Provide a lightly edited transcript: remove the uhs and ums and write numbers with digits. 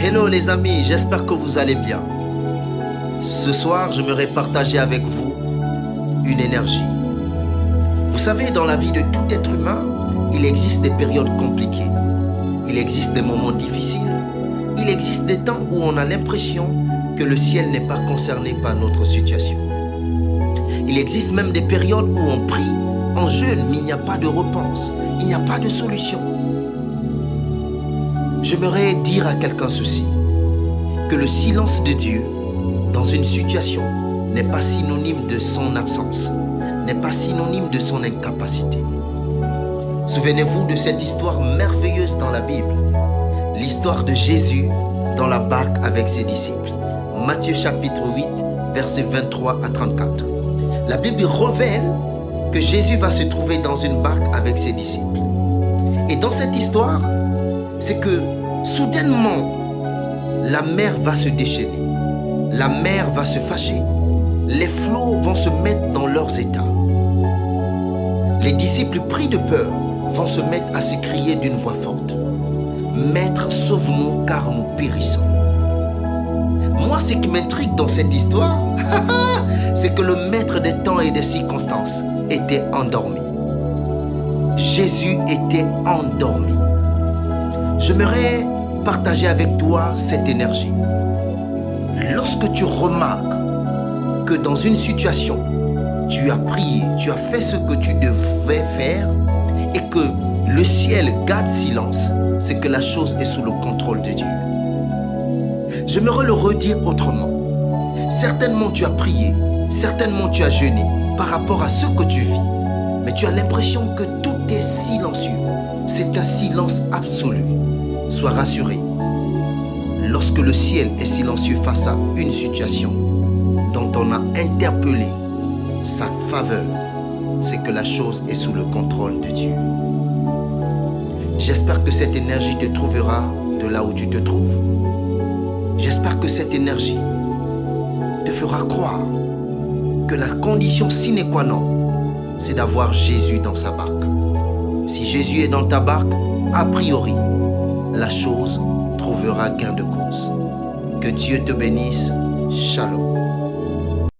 Hello les amis, j'espère que vous allez bien. Ce soir, j'aimerais partager avec vous une énergie. Vous savez, dans la vie de tout être humain, il existe des périodes compliquées. Il existe des moments difficiles. Il existe des temps où on a l'impression que le ciel n'est pas concerné par notre situation. Il existe même des périodes où on prie, on jeûne, mais il n'y a pas de réponse. Il n'y a pas de solution. J'aimerais dire à quelqu'un ceci, que le silence de Dieu dans une situation n'est pas synonyme de son absence, n'est pas synonyme de son incapacité. Souvenez-vous de cette histoire merveilleuse dans la Bible, l'histoire de Jésus dans la barque avec ses disciples. Matthieu chapitre 8, versets 23 à 34. La Bible révèle que Jésus va se trouver dans une barque avec ses disciples. Et dans cette histoire, c'est que soudainement, la mer va se déchaîner, la mer va se fâcher, les flots vont se mettre dans leurs états. Les disciples pris de peur vont se mettre à se crier d'une voix forte, « Maître, sauve-nous car nous périssons ». Moi, ce qui m'intrigue dans cette histoire, c'est que le maître des temps et des circonstances était endormi. Jésus était endormi. J'aimerais partager avec toi cette énergie. Lorsque tu remarques que dans une situation, tu as prié, tu as fait ce que tu devais faire et que le ciel garde silence, c'est que la chose est sous le contrôle de Dieu. J'aimerais le redire autrement. Certainement tu as prié, certainement tu as jeûné par rapport à ce que tu vis, mais tu as l'impression que tout est silencieux. C'est un silence absolu. Sois rassuré. Lorsque le ciel est silencieux face à une situation dont on a interpellé sa faveur, c'est que la chose est sous le contrôle de Dieu. J'espère que cette énergie te trouvera de là où tu te trouves. J'espère que cette énergie te fera croire que la condition sine qua non, c'est d'avoir Jésus dans sa barque. Si Jésus est dans ta barque, a priori, la chose trouvera gain de cause. Que Dieu te bénisse. Shalom.